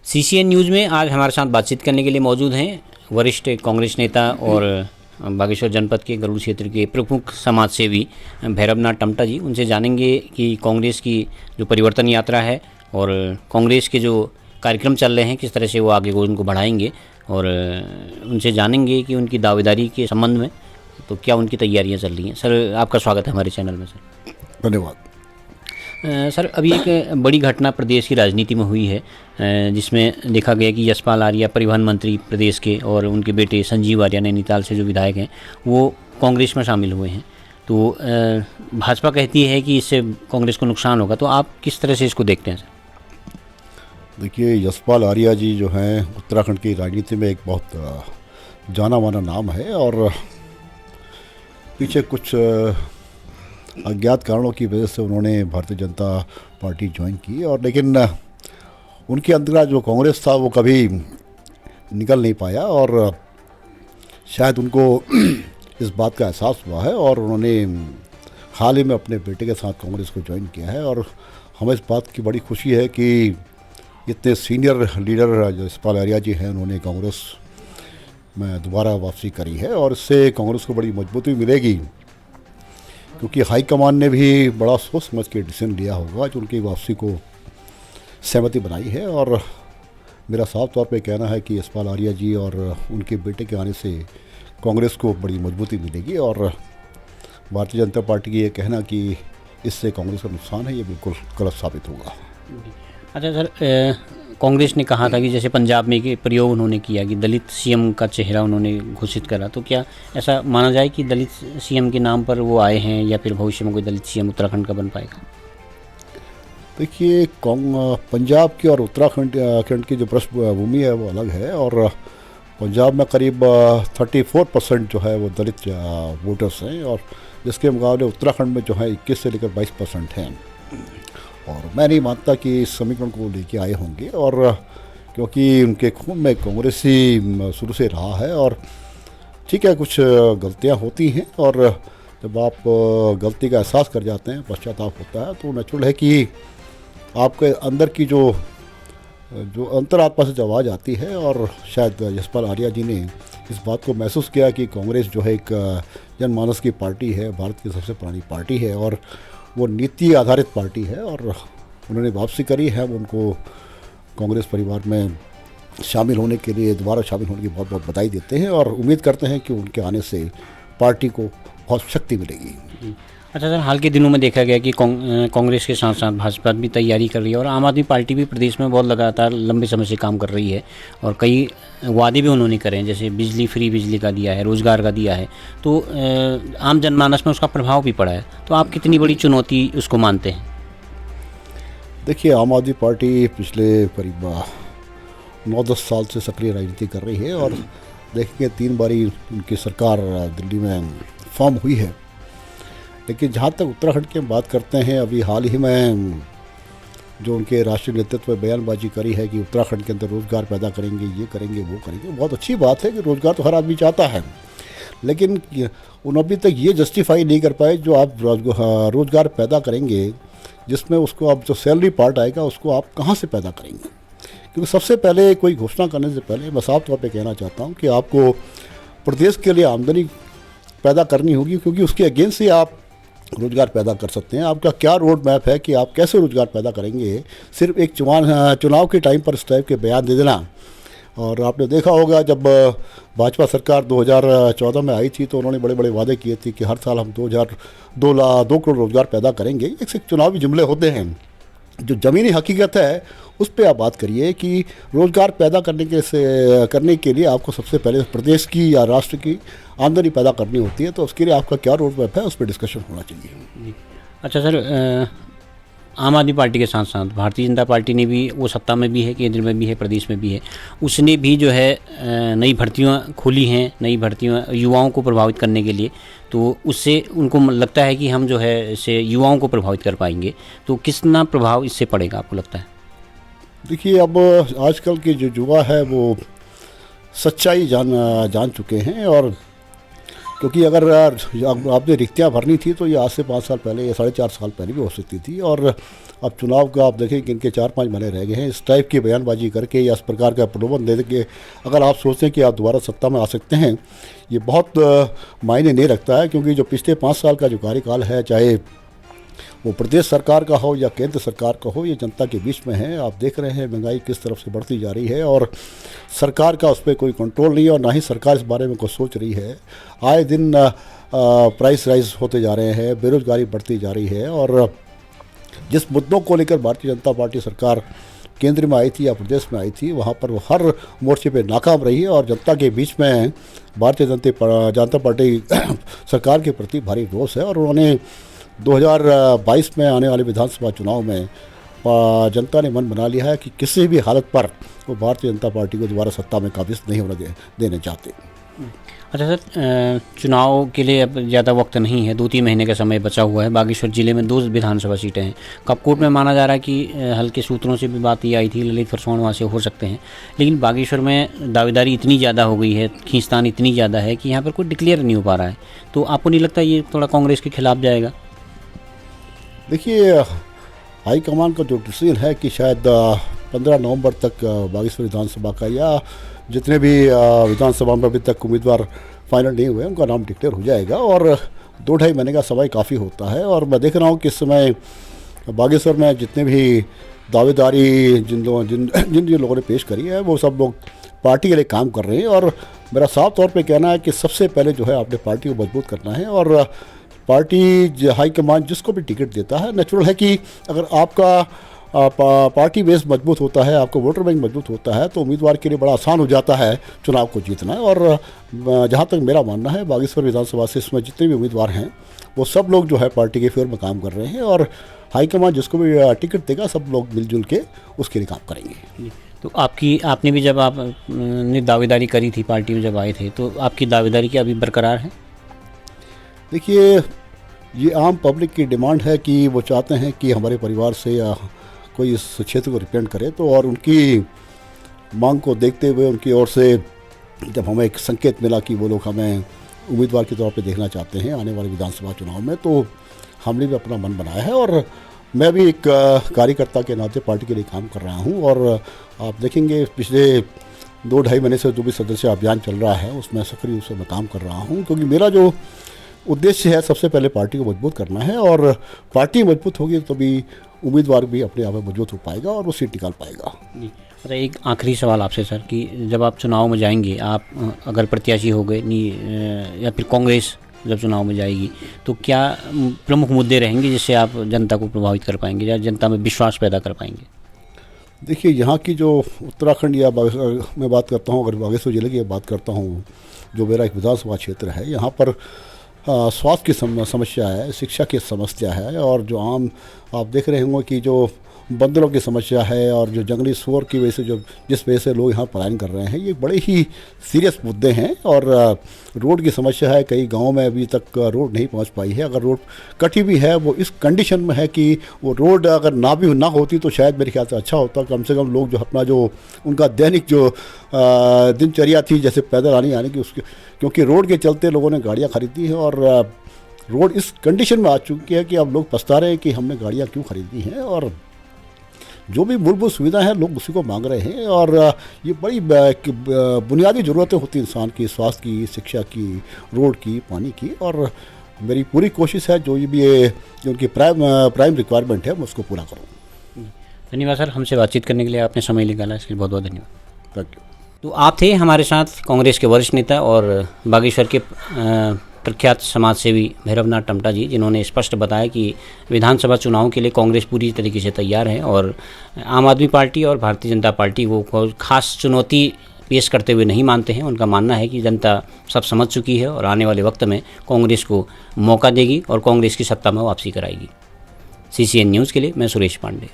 CCN news में आज हमारे साथ बातचीत करने के लिए मौजूद हैं वरिष्ठ कांग्रेस नेता और बागेश्वर जनपद के गरुड़ क्षेत्र के प्रमुख समाज सेवी भैरवनाथ टमटा जी। उनसे जानेंगे कि कांग्रेस की जो परिवर्तन यात्रा है और कांग्रेस के जो कार्यक्रम चल रहे हैं किस तरह से वो आगे उनको बढ़ाएंगे, और उनसे जानेंगे कि उनकी दावेदारी के संबंध में तो क्या उनकी तैयारियां चल रही हैं। सर, आपका स्वागत है हमारे चैनल में। सर धन्यवाद। सर, अभी एक बड़ी घटना प्रदेश की राजनीति में हुई है, जिसमें देखा गया कि यशपाल आर्या परिवहन मंत्री प्रदेश के और उनके बेटे संजीव आर्या नैनीताल से जो विधायक हैं वो कांग्रेस में शामिल हुए हैं। तो भाजपा कहती है कि इससे कांग्रेस को नुकसान होगा, तो आप किस तरह से इसको देखते हैं? सर देखिए, यशपाल आर्या जी जो हैं उत्तराखंड की राजनीति में एक बहुत जाना माना नाम है, और पीछे कुछ अज्ञात कारणों की वजह से उन्होंने भारतीय जनता पार्टी ज्वाइन की, और लेकिन उनके अंदर जो कांग्रेस था वो कभी निकल नहीं पाया, और शायद उनको इस बात का एहसास हुआ है और उन्होंने हाल ही में अपने बेटे के साथ कांग्रेस को ज्वाइन किया है। और हमें इस बात की बड़ी खुशी है कि इतने सीनियर लीडर जो यशपाल आर्या जी हैं उन्होंने कांग्रेस में दोबारा वापसी करी है, और इससे कांग्रेस को बड़ी मजबूती मिलेगी, क्योंकि हाईकमान ने भी बड़ा सोच समझ के डिसीजन लिया होगा जो उनकी वापसी को सहमति बनाई है। और मेरा साफ तौर पे कहना है कि यशपाल आर्या जी और उनके बेटे के आने से कांग्रेस को बड़ी मजबूती मिलेगी, और भारतीय जनता पार्टी की ये कहना कि इससे कांग्रेस का नुकसान है, ये बिल्कुल गलत साबित होगा। अच्छा सर, कांग्रेस ने कहा था कि जैसे पंजाब में एक प्रयोग उन्होंने किया कि दलित सीएम का चेहरा उन्होंने घोषित करा, तो क्या ऐसा माना जाए कि दलित सीएम के नाम पर वो आए हैं, या फिर भविष्य में कोई दलित सीएम उत्तराखंड का बन पाएगा? देखिए, पंजाब की और उत्तराखंड की जो पृष्ठभूमि है वो अलग है, और पंजाब में करीब 34% जो है वो दलित वोटर्स हैं, और जिसके मुकाबले उत्तराखंड में जो है 21 से लेकर 22% हैं। और मैं नहीं मानता कि इस समीकरण को लेके आए होंगे, और क्योंकि उनके खून में कांग्रेस ही शुरू से रहा है। और ठीक है, कुछ गलतियां होती हैं, और जब आप गलती का एहसास कर जाते हैं, पश्चाताप होता है, तो नेचुरल है कि आपके अंदर की जो अंतरात्मा से जो आवाज़ आती है। और शायद यशपाल आर्या जी ने इस बात को महसूस किया कि कांग्रेस जो है एक जनमानस की पार्टी है, भारत की सबसे पुरानी पार्टी है, और वो नीति आधारित पार्टी है, और उन्होंने वापसी करी है। उनको कांग्रेस परिवार में शामिल होने के लिए, दोबारा शामिल होने की बहुत बहुत बधाई देते हैं, और उम्मीद करते हैं कि उनके आने से पार्टी को बहुत शक्ति मिलेगी। अच्छा सर, हाल के दिनों में देखा गया कि कांग्रेस के साथ साथ भाजपा भी तैयारी कर रही है, और आम आदमी पार्टी भी प्रदेश में बहुत लगातार लंबे समय से काम कर रही है, और कई वादे भी उन्होंने करे हैं, जैसे फ्री बिजली का दिया है, रोज़गार का दिया है, तो आम जनमानस में उसका प्रभाव भी पड़ा है। तो आप कितनी बड़ी चुनौती उसको मानते हैं? देखिए, आम आदमी पार्टी पिछले करीब 9-10 साल से सक्रिय राजनीति कर रही है, और देखेंगे 3 बारी उनकी सरकार दिल्ली में फॉर्म हुई है। लेकिन जहाँ तक उत्तराखंड की हम बात करते हैं, अभी हाल ही में जो उनके राष्ट्रीय नेतृत्व में बयानबाजी करी है कि उत्तराखंड के अंदर रोज़गार पैदा करेंगे, ये करेंगे, वो करेंगे, बहुत अच्छी बात है कि रोज़गार तो हर आदमी चाहता है, लेकिन उन अभी तक ये जस्टिफाई नहीं कर पाए जो आप रोज़गार पैदा करेंगे, जिसमें उसको आप जो सैलरी पार्ट आएगा उसको आप कहाँ से पैदा करेंगे। क्योंकि सबसे पहले कोई घोषणा करने से पहले मैं साफ तौर पर कहना चाहता हूँ कि आपको प्रदेश के लिए आमदनी पैदा करनी होगी, क्योंकि उसके अगेंस्ट से आप रोज़गार पैदा कर सकते हैं। आपका क्या रोड मैप है कि आप कैसे रोज़गार पैदा करेंगे? सिर्फ एक चुनाव के टाइम पर इस टाइप के बयान दे देना। और आपने देखा होगा, जब भाजपा सरकार 2014 में आई थी तो उन्होंने बड़े बड़े वादे किए थे कि हर साल हम 2 करोड़ रोज़गार पैदा करेंगे। एक से चुनावी जुमले होते हैं, जो ज़मीनी हकीकत है उस पर आप बात करिए कि रोज़गार पैदा करने के लिए आपको सबसे पहले प्रदेश की या राष्ट्र की आमदनी पैदा करनी होती है। तो उसके लिए आपका क्या रोड मैप है, उस पर डिस्कशन होना चाहिए। अच्छा सर, आम आदमी पार्टी के साथ साथ भारतीय जनता पार्टी ने भी, वो सत्ता में भी है, केंद्र में भी है, प्रदेश में भी है, उसने भी जो है नई भर्तियाँ खोली हैं, नई भर्तियाँ युवाओं को प्रभावित करने के लिए। तो उससे उनको लगता है कि हम जो है इससे युवाओं को प्रभावित कर पाएंगे, तो कितना प्रभाव इससे पड़ेगा आपको लगता है? देखिए, अब आजकल के जो युवा है वो सच्चाई जान चुके हैं, और क्योंकि अगर आपने रिक्तियाँ भरनी थी तो ये आज से 5 साल पहले या 4.5 साल पहले भी हो सकती थी। और अब चुनाव का आप देखें कि इनके 4-5 महीने रह गए हैं। इस टाइप की बयानबाजी करके या इस प्रकार का प्रलोभन दे के अगर आप सोचते हैं कि आप दोबारा सत्ता में आ सकते हैं, ये बहुत मायने नहीं रखता है। क्योंकि जो पिछले 5 साल का जो कार्यकाल है, चाहे वो प्रदेश सरकार का हो या केंद्र सरकार का हो, ये जनता के बीच में है। आप देख रहे हैं महंगाई किस तरफ से बढ़ती जा रही है और सरकार का उस पर कोई कंट्रोल नहीं है और ना ही सरकार इस बारे में कुछ सोच रही है। आए दिन प्राइस राइज होते जा रहे हैं, बेरोजगारी बढ़ती जा रही है। और जिस मुद्दों को लेकर भारतीय जनता पार्टी सरकार केंद्र में आई थी या प्रदेश में आई थी, वहाँ पर वो हर मोर्चे पे नाकाम रही है। और जनता के बीच में भारतीय जनता पार्टी सरकार के प्रति भारी रोष है। और उन्होंने 2022 में आने वाले विधानसभा चुनाव में जनता ने मन बना लिया है कि किसी भी हालत पर वो भारतीय जनता पार्टी को दोबारा सत्ता में काबिज नहीं होने देने चाहते। अच्छा सर, चुनाव के लिए अब ज़्यादा वक्त नहीं है, 2-3 महीने का समय बचा हुआ है। बागेश्वर जिले में 2 विधानसभा सीटें हैं। कपकोट में माना जा रहा है कि हल्के सूत्रों से भी बात ये आई थी, ललित फरसौण वहाँ से हो सकते हैं, लेकिन बागेश्वर में दावेदारी इतनी ज़्यादा हो गई है, खींचतान इतनी ज़्यादा है कि यहाँ पर कोई डिक्लेयर नहीं हो पा रहा है। तो आपको नहीं लगता ये थोड़ा कांग्रेस के खिलाफ जाएगा? देखिए, हाईकमान का जो डिसीजन है कि शायद 15 नवंबर तक बागेश्वर विधानसभा का या जितने भी विधानसभा में अभी तक उम्मीदवार फाइनल नहीं हुए उनका नाम डिक्लेयर हो जाएगा। और 2-2.5 महीने का समय काफ़ी होता है। और मैं देख रहा हूँ कि इस समय बागेश्वर में जितने भी दावेदारी जिन लोगों ने पेश करी है, वो सब लोग पार्टी के लिए काम कर रहे हैं। और मेरा साफ तौर पे कहना है कि सबसे पहले जो है आपने पार्टी को मजबूत करना है। और पार्टी हाईकमान जिसको भी टिकट देता है, नेचुरल है कि अगर आपका पार्टी बेस मजबूत होता है, आपका वोटर बैंक मजबूत होता है, तो उम्मीदवार के लिए बड़ा आसान हो जाता है चुनाव को जीतना। और जहाँ तक मेरा मानना है, बागेश्वर विधानसभा से इसमें जितने भी उम्मीदवार हैं वो सब लोग जो है पार्टी के फेवर में काम कर रहे हैं। और हाईकमान जिसको भी टिकट देगा, सब लोग मिलजुल के उसके लिए काम करेंगे। तो आपने भी जब आपने दावेदारी करी थी पार्टी में जब आए थे, तो आपकी दावेदारी क्या अभी बरकरार है? देखिए, ये आम पब्लिक की डिमांड है कि वो चाहते हैं कि हमारे परिवार से या कोई इस क्षेत्र को रिप्रेजेंट करे। तो और उनकी मांग को देखते हुए उनकी ओर से जब हमें एक संकेत मिला कि वो लोग हमें उम्मीदवार के तौर पे देखना चाहते हैं आने वाले विधानसभा चुनाव में, तो हमने भी अपना मन बनाया है। और मैं भी एक कार्यकर्ता के नाते पार्टी के लिए काम कर रहा हूँ। और आप देखेंगे पिछले 2-2.5 महीने से जो भी सदस्य अभियान चल रहा है उसमें सक्रिय रूप से मैं काम कर रहा हूँ। क्योंकि मेरा जो उद्देश्य है सबसे पहले पार्टी को मजबूत करना है। और पार्टी मजबूत होगी तो भी उम्मीदवार भी अपने आप में मजबूत हो पाएगा और वो सीट निकाल पाएगा। जी, अच्छा, एक आखिरी सवाल आपसे सर कि जब आप चुनाव में जाएंगे, आप अगर प्रत्याशी हो गए या फिर कांग्रेस जब चुनाव में जाएगी, तो क्या प्रमुख मुद्दे रहेंगे जिससे आप जनता को प्रभावित कर पाएंगे या जनता में विश्वास पैदा कर पाएंगे? देखिए, यहाँ की जो उत्तराखंड या मैं बात करता हूँ, अगर बागेश्वर जिले की बात करता हूँ, जो मेरा एक विधानसभा क्षेत्र है, यहाँ पर स्वास्थ्य की समस्या है, शिक्षा की समस्या है। और जो आम आप देख रहे होंगे कि जो बंदरों की समस्या है और जो जंगली सूअर की वजह से जिस वजह से लोग यहाँ पलायन कर रहे हैं, ये बड़े ही सीरियस मुद्दे हैं। और रोड की समस्या है, कई गांवों में अभी तक रोड नहीं पहुँच पाई है। अगर रोड कटी भी है, वो इस कंडीशन में है कि वो रोड अगर ना होती तो शायद मेरे ख्याल से अच्छा होता। कम से कम लोग जो अपना जो उनका दैनिक जो दिनचर्या थी, जैसे पैदल आने की, उसके क्योंकि रोड के चलते लोगों ने गाड़ियाँ खरीदी हैं। और रोड इस कंडीशन में आ चुकी है कि अब लोग पछता रहे हैं कि हमने गाड़ियाँ क्यों खरीदी हैं। और जो भी मूलभूत सुविधा है लोग उसी को मांग रहे हैं। और ये बड़ी बुनियादी ज़रूरतें होती हैं इंसान की, स्वास्थ्य की, शिक्षा की, रोड की, पानी की। और मेरी पूरी कोशिश है जो उनकी प्राइम रिक्वायरमेंट है मैं उसको पूरा करूँ। धन्यवाद सर, हमसे बातचीत करने के लिए आपने समय निकाला, इसके लिए बहुत बहुत धन्यवाद। Thank you. तो आप थे हमारे साथ कांग्रेस के वरिष्ठ नेता और बागेश्वर के प्रख्यात समाज सेवी भैरवनाथ टमटा जी, जिन्होंने स्पष्ट बताया कि विधानसभा चुनाव के लिए कांग्रेस पूरी तरीके से तैयार है और आम आदमी पार्टी और भारतीय जनता पार्टी वो खास चुनौती पेश करते हुए नहीं मानते हैं। उनका मानना है कि जनता सब समझ चुकी है और आने वाले वक्त में कांग्रेस को मौका देगी और कांग्रेस की सत्ता में वापसी कराएगी। CCN न्यूज़ के लिए मैं सुरेश पांडे।